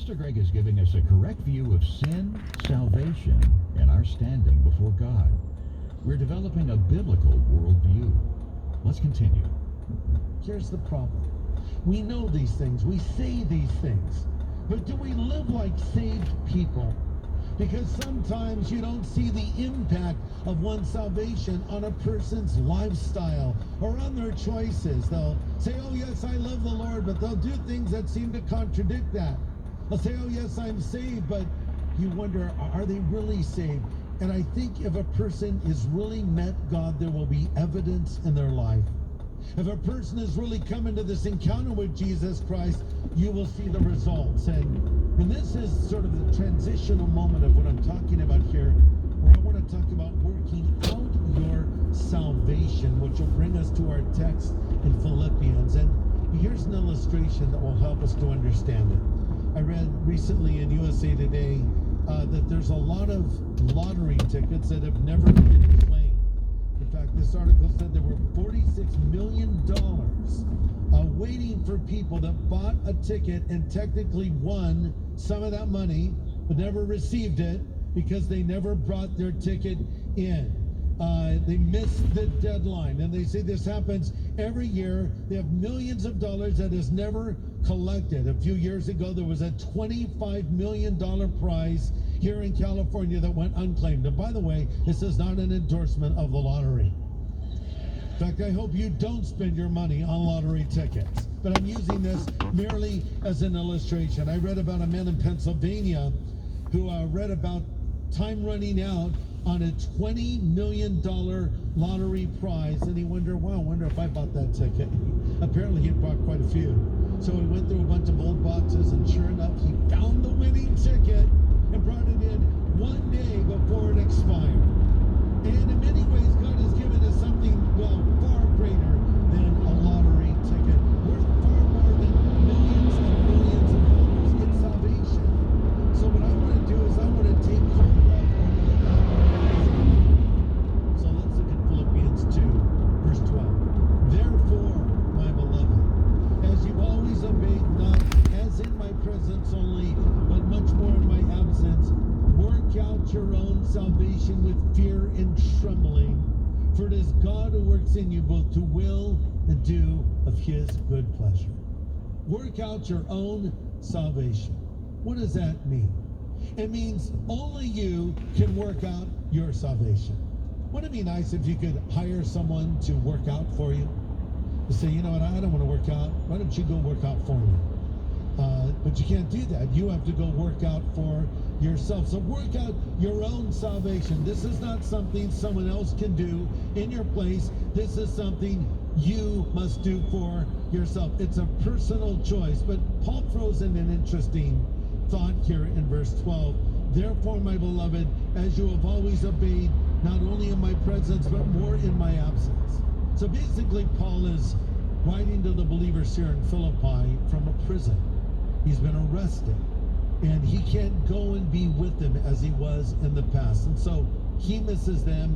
Pastor Greg is giving us a correct view of sin, salvation, and our standing before God. We're developing a biblical worldview. Let's continue. Here's the problem. We know these things. We say these things. But do we live like saved people? Because sometimes you don't see the impact of one's salvation on a person's lifestyle or on their choices. They'll say, oh, yes, I love the Lord, but they'll do things that seem to contradict that. They'll say, oh, yes, I'm saved, but you wonder, are they really saved? And I think if a person is really met God, there will be evidence in their life. If a person has really come into this encounter with Jesus Christ, you will see the results. And this is sort of the transitional moment of what I'm talking about here, where I want to talk about working out your salvation, which will bring us to our text in Philippians. And here's an illustration that will help us to understand it. I read recently in USA Today that there's a lot of lottery tickets that have never been claimed. In fact, this article said there were $46 million waiting for people that bought a ticket and technically won some of that money, but never received it because they never brought their ticket in. They missed the deadline, and they say this happens every year. They have millions of dollars that is never collected. A few years ago, there was a $25 million prize here in California that went unclaimed. And by the way, this is not an endorsement of the lottery. In fact, I hope you don't spend your money on lottery tickets. But I'm using this merely as an illustration. I read about a man in Pennsylvania who read about time running out on a $20 million lottery prize, and he wondered, wow, I wonder if I bought that ticket. Apparently he had bought quite a few. So he went through a bunch of old boxes, and sure enough, he found the winning ticket and brought it in one day before it expired. And in many ways, God has given us something, well, far greater than a lottery ticket. Worth far more than millions and millions of dollars in salvation. So what I want to do is I want to take hold of what we have. So let's look at Philippians 2, verse 12. Therefore, my beloved, as you've always obeyed, not as in my presence only, but much more in my absence, work out your own salvation with fear and trembling, for it is God who works in you both to will and do of his good pleasure. Work out your own salvation. What does that mean? It means only you can work out your salvation. Wouldn't it be nice if you could hire someone to work out for you? You say, you know what, I don't want to work out. Why don't you go work out for me? But you can't do that. You have to go work out for yourself. So work out your own salvation. This is not something someone else can do in your place. This is something you must do for yourself. It's a personal choice. But Paul throws in an interesting thought here in verse 12. Therefore, my beloved, as you have always obeyed, not only in my presence, but more in my absence. So basically, Paul is writing to the believers here in Philippi from a prison. He's been arrested, and he can't go and be with them as he was in the past. And so he misses them,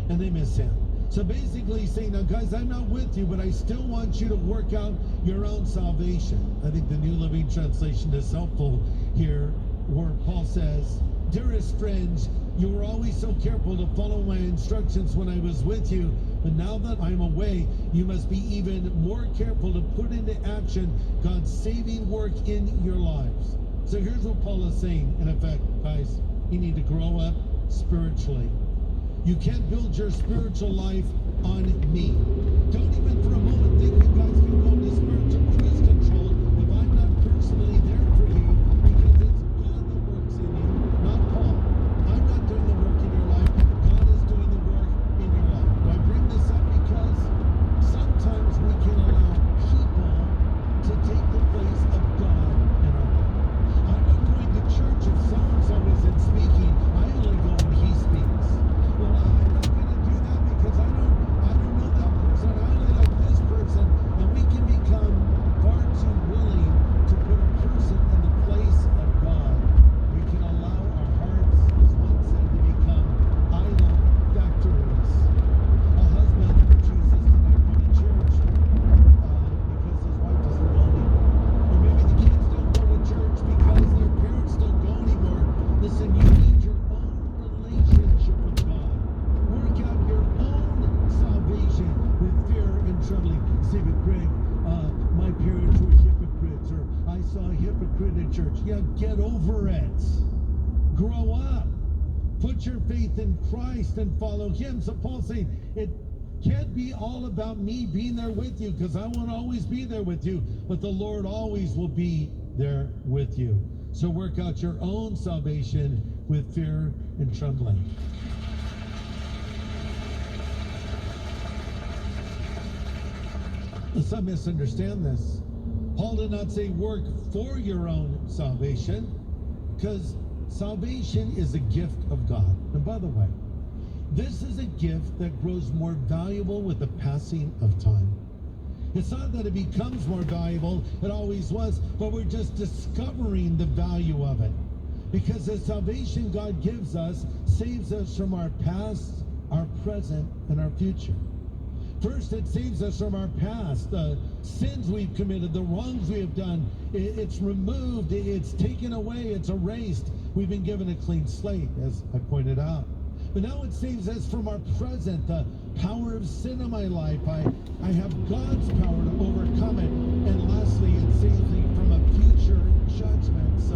and they miss him. So basically he's saying, now guys, I'm not with you, but I still want you to work out your own salvation. I think the New Living Translation is helpful here, where Paul says, dearest friends, you were always so careful to follow my instructions when I was with you, but now that I'm away, you must be even more careful to put into action God's saving work in your lives. So here's what Paul is saying, in effect, guys, you need to grow up spiritually. You can't build your spiritual life on me. Don't even for a moment think you guys can go into spiritual cruise control if I'm not personally there for you, because it's God that works in you, not Paul. I'm not doing the work in your life. God is doing the work in your life. Do I bring this up because sometimes we can allow people to take the place of God in our life. I'm not going to church if so-and-so isn't speaking. I only go when he speaks. Well, I'm not going to do that because I don't know that person. I only like this person. And we can become hypocrite at church. Yeah, get over it. Grow up. Put your faith in Christ and follow him. So Paul's saying it can't be all about me being there with you, because I won't always be there with you, but the Lord always will be there with you. So work out your own salvation with fear and trembling. Some misunderstand this. Paul did not say work for your own salvation, because salvation is a gift of God. And by the way, this is a gift that grows more valuable with the passing of time. It's not that it becomes more valuable, it always was, but we're just discovering the value of it. Because the salvation God gives us saves us from our past, our present, and our future. First, it saves us from our past, the sins we've committed, the wrongs we have done. It's removed, it's taken away, it's erased. We've been given a clean slate, as I pointed out. But now it saves us from our present, the power of sin in my life. I have God's power to overcome it. And lastly, it saves me from a future judgment. So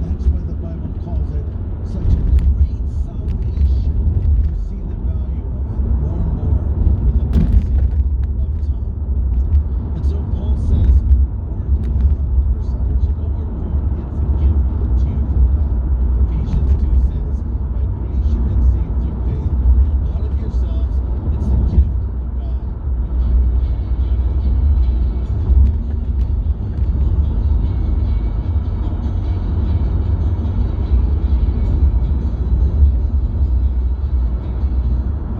that's why the Bible calls it such a great salvation. You see the value of it more and more with the passing of time. And so Paul says, work out your salvation. Don't work for it. It's a gift to you from God. Ephesians 2 says, by grace you've been saved through faith, not of yourselves. It's the gift of God.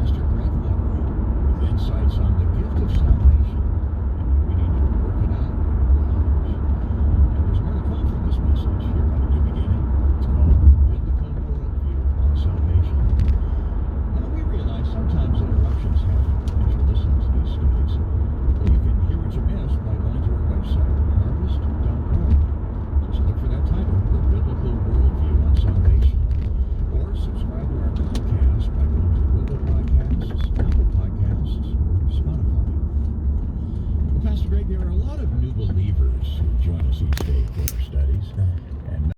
Pastor Greg Laurie with insights on the gift of salvation and we need to work it out in our lives. And there's more to come from this message here on A New Beginning. It's called Biblical Worldview on Salvation. Now we realize sometimes interruptions happen as you're listening to these studies. Well, you can hear what you missed by going to our website, harvest.org. Just look for that title, The Biblical Worldview on Salvation. Or subscribe to our podcast by going to Google Podcasts, Apple Podcasts, or Spotify. Well, Pastor Greg, there are a lot of new believers who join us each day for our studies.